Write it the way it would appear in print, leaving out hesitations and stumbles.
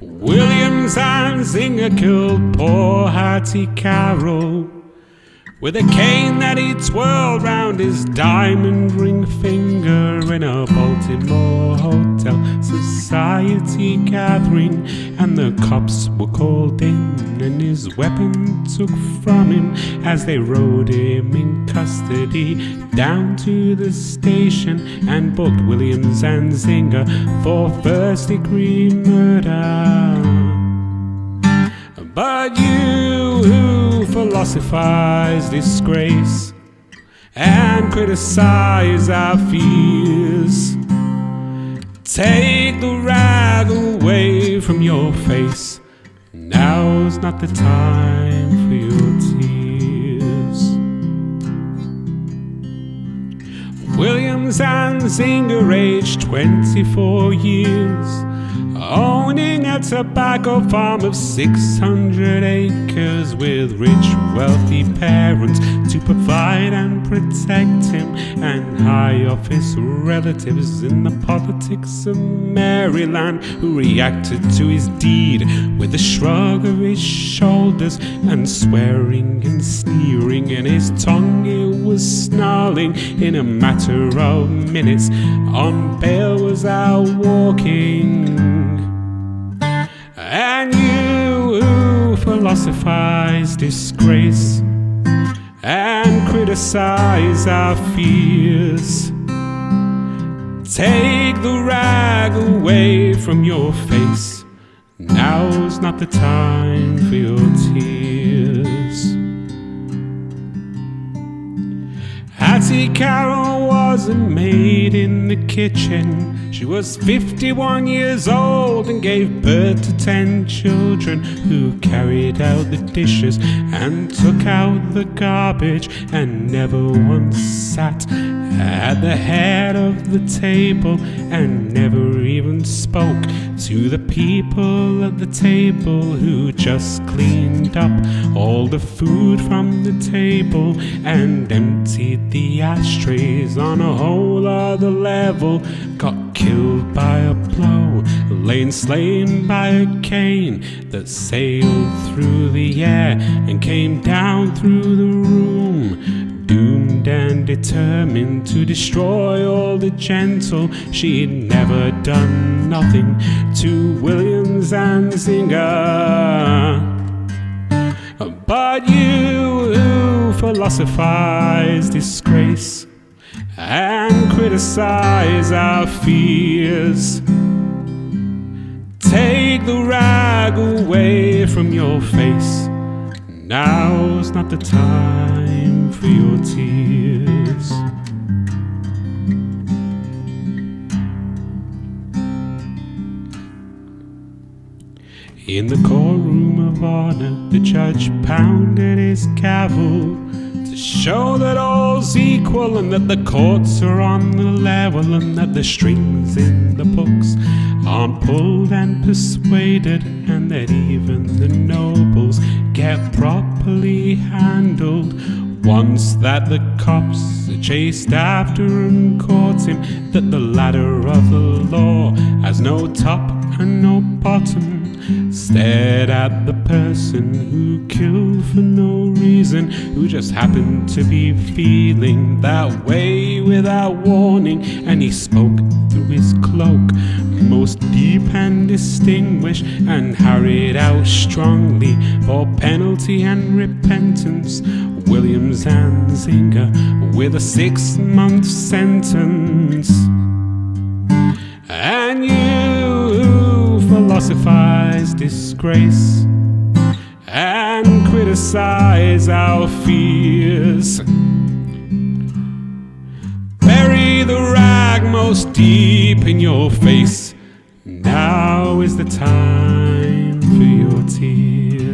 Williams and Zinger killed poor Hattie Carroll with a cane that he twirled round his diamond ring finger in a Baltimore hotel society gathering. And the cops were called in and his weapon took from him as they rode him in custody down to the station and booked Williams and Zinger for first-degree murder. But you who philosophize disgrace and criticize our fears, take the rag away from your face. Now's not the time for your tears. Williams and Zinger, aged 24 years, owning a tobacco farm of 600 acres with rich, wealthy parents to provide and protect him, and high office relatives in the politics of Maryland who reacted to his deed with a shrug of his shoulders and swearing and sneering, and his tongue it was snarling. In a matter of minutes, on bail was out walking. And you who philosophize disgrace and criticize our fears, take the rag away from your face. Now's not the time for your tears. Hattie Carroll wasn't made in the kitchen. She was 51 years old and gave birth to 10 children who carried out the dishes and took out the garbage and never once sat at the head of the table and never even spoke to the people at the table who just cleaned up all the food from the table and emptied the ashtrays on a whole other level. Got killed by a blow, lain slain by a cane that sailed through the air and came down through the room, doomed and determined to destroy all the gentle. She'd never done nothing to Williams and Zinger. But you who philosophize disgrace and criticize our fears, take the rag away from your face. Now's not the time for your tears. In the courtroom of honor, the judge pounded his gavel to show that all's equal and that the courts are on the level and that the strings in the books aren't pulled and persuaded and that even the nobles get properly handled. Once that the cops chased after and caught him, that the ladder of the law has no top and no bottom, stared at the person who killed for no reason, who just happened to be feeling that way without warning, and he spoke through his cloak, most deep and distinguished, and hurried out strongly for penalty and repentance. Williams and Zinger with a 6-month sentence. And you philosophize disgrace and criticize our fears, bury the rag most deep in your face. Now is the time for your tears.